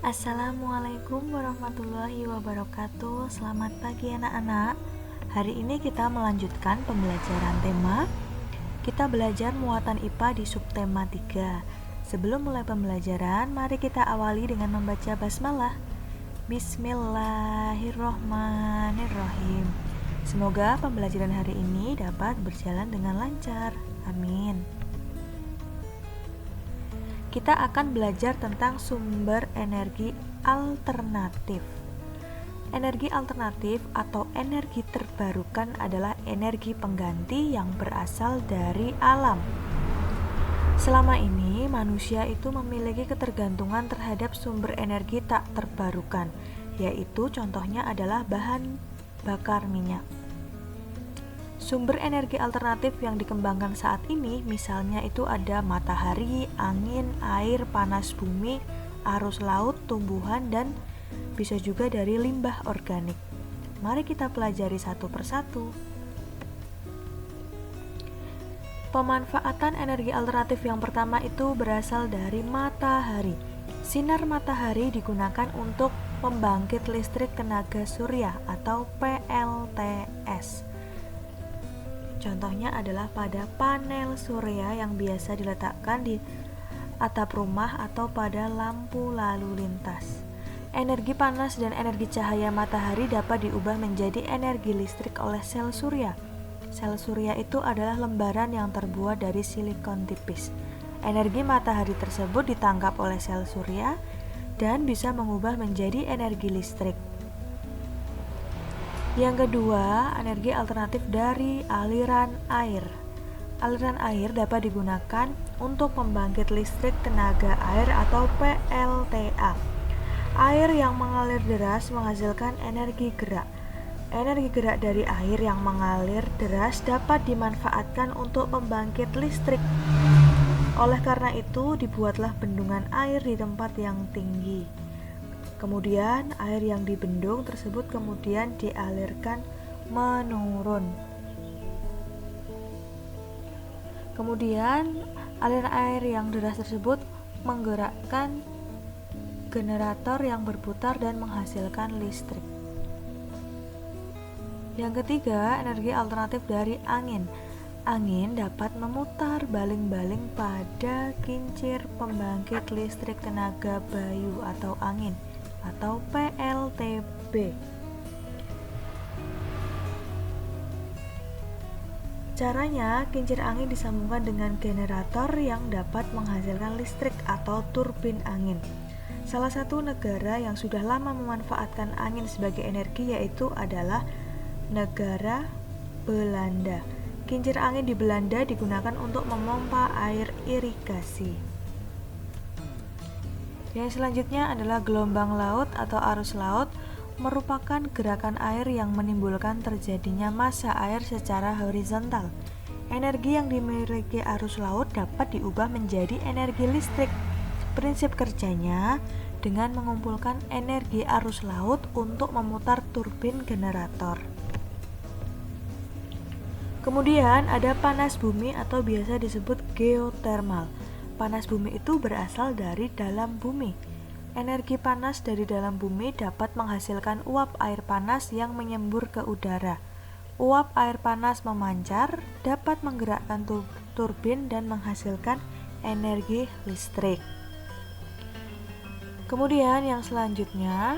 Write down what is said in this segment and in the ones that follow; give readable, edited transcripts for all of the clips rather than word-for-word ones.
Assalamualaikum warahmatullahi wabarakatuh. Selamat pagi anak-anak. Hari ini kita melanjutkan pembelajaran tema. Kita belajar muatan IPA di subtema 3. Sebelum mulai pembelajaran, mari kita awali dengan membaca basmalah. Bismillahirrohmanirrohim. Semoga pembelajaran hari ini dapat berjalan dengan lancar. Amin. Kita akan belajar tentang sumber energi alternatif. Energi alternatif atau energi terbarukan adalah energi pengganti yang berasal dari alam. Selama ini, manusia itu memiliki ketergantungan terhadap sumber energi tak terbarukan, yaitu contohnya adalah bahan bakar minyak. Sumber energi alternatif yang dikembangkan saat ini misalnya itu ada matahari, angin, air, panas bumi, arus laut, tumbuhan, dan bisa juga dari limbah organik. Mari kita pelajari satu persatu. Pemanfaatan energi alternatif yang pertama itu berasal dari matahari. Sinar matahari digunakan untuk pembangkit listrik tenaga surya atau PLTS. Contohnya adalah pada panel surya yang biasa diletakkan di atap rumah atau pada lampu lalu lintas. Energi panas dan energi cahaya matahari dapat diubah menjadi energi listrik oleh sel surya. Sel surya itu adalah lembaran yang terbuat dari silikon tipis. Energi matahari tersebut ditangkap oleh sel surya dan bisa mengubah menjadi energi listrik. Yang kedua, energi alternatif dari aliran air. Aliran air dapat digunakan untuk pembangkit listrik tenaga air atau PLTA. Air yang mengalir deras menghasilkan energi gerak. Energi gerak dari air yang mengalir deras dapat dimanfaatkan untuk pembangkit listrik. Oleh karena itu, dibuatlah bendungan air di tempat yang tinggi. Kemudian air yang dibendung tersebut kemudian dialirkan menurun. Kemudian aliran air yang deras tersebut menggerakkan generator yang berputar dan menghasilkan listrik. Yang ketiga, energi alternatif dari angin. Angin dapat memutar baling-baling pada kincir pembangkit listrik tenaga bayu atau angin atau PLTB. Caranya, kincir angin disambungkan dengan generator yang dapat menghasilkan listrik atau turbin angin. Salah satu negara yang sudah lama memanfaatkan angin sebagai energi yaitu adalah negara Belanda. Kincir angin di Belanda digunakan untuk memompa air irigasi. Yang selanjutnya adalah gelombang laut atau arus laut, merupakan gerakan air yang menimbulkan terjadinya massa air secara horizontal. Energi yang dimiliki arus laut dapat diubah menjadi energi listrik. Prinsip kerjanya dengan mengumpulkan energi arus laut untuk memutar turbin generator. Kemudian ada panas bumi atau biasa disebut geotermal. Panas bumi itu berasal dari dalam bumi. Energi panas dari dalam bumi dapat menghasilkan uap air panas yang menyembur ke udara. Uap air panas memancar, dapat menggerakkan turbin dan menghasilkan energi listrik. Kemudian yang selanjutnya,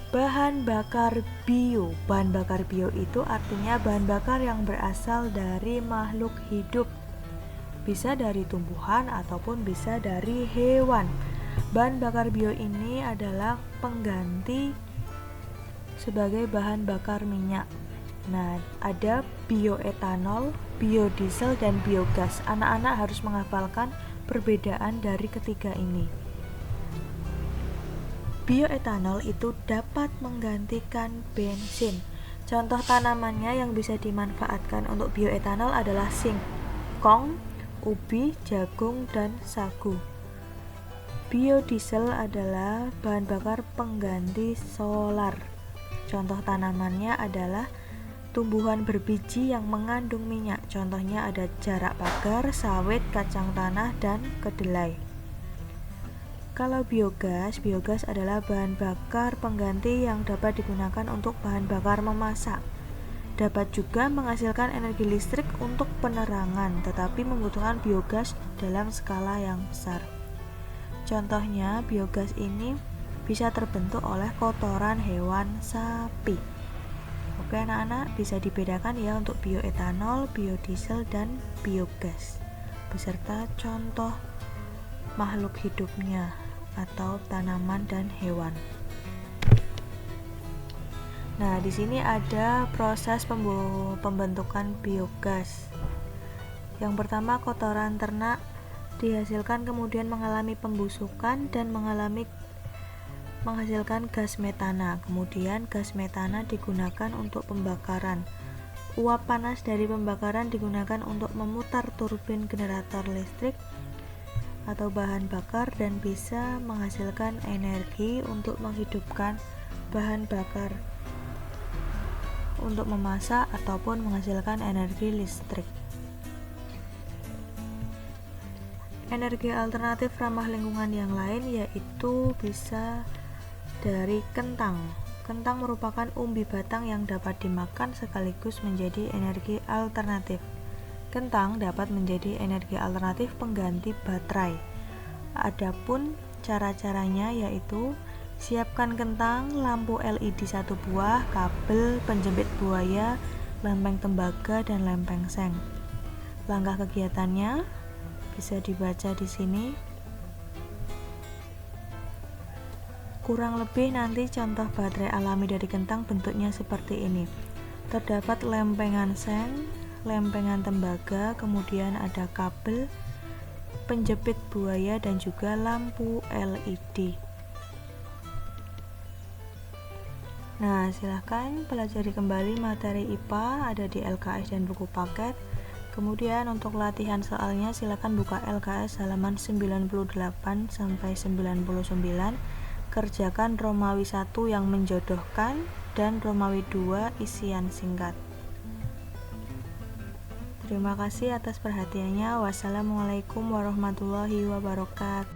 bahan bakar bio. Bahan bakar bio itu artinya bahan bakar yang berasal dari makhluk hidup. Bisa dari tumbuhan ataupun bisa dari hewan. Bahan bakar bio ini adalah pengganti sebagai bahan bakar minyak. Nah, ada bioetanol, biodiesel, dan biogas. Anak-anak harus menghafalkan perbedaan dari ketiga ini. Bioetanol itu dapat menggantikan bensin. Contoh tanamannya yang bisa dimanfaatkan untuk bioetanol adalah singkong, ubi, jagung, dan sagu. Biodiesel adalah bahan bakar pengganti solar. Contoh tanamannya adalah tumbuhan berbiji yang mengandung minyak. Contohnya ada jarak pagar, sawit, kacang tanah, dan kedelai. Kalau biogas adalah bahan bakar pengganti yang dapat digunakan untuk bahan bakar memasak. Dapat juga menghasilkan energi listrik untuk penerangan, tetapi membutuhkan biogas dalam skala yang besar. Contohnya, biogas ini bisa terbentuk oleh kotoran hewan sapi. Oke anak-anak, bisa dibedakan ya untuk bioetanol, biodiesel, dan biogas beserta contoh makhluk hidupnya atau tanaman dan hewan. Nah, di sini ada proses pembentukan biogas. Yang pertama, kotoran ternak dihasilkan kemudian mengalami pembusukan dan menghasilkan gas metana. Kemudian gas metana digunakan untuk pembakaran. Uap panas dari pembakaran digunakan untuk memutar turbin generator listrik atau bahan bakar dan bisa menghasilkan energi untuk menghidupkan bahan bakar untuk memasak ataupun menghasilkan energi listrik. Energi alternatif ramah lingkungan yang lain yaitu bisa dari kentang. Kentang merupakan umbi batang yang dapat dimakan sekaligus menjadi energi alternatif. Kentang dapat menjadi energi alternatif pengganti baterai. Adapun cara-caranya yaitu siapkan kentang, lampu LED 1 buah, kabel, penjepit buaya, lempeng tembaga, dan lempeng seng. Langkah kegiatannya bisa dibaca di sini. Kurang lebih nanti contoh baterai alami dari kentang bentuknya seperti ini. Terdapat lempengan seng, lempengan tembaga, kemudian ada kabel, penjepit buaya, dan juga lampu LED. Nah, silahkan pelajari kembali materi IPA ada di LKS dan buku paket. Kemudian untuk latihan soalnya silahkan buka LKS halaman 98 sampai 99. Kerjakan Romawi 1 yang menjodohkan dan Romawi 2 isian singkat. Terima kasih atas perhatiannya. Wassalamualaikum warahmatullahi wabarakatuh.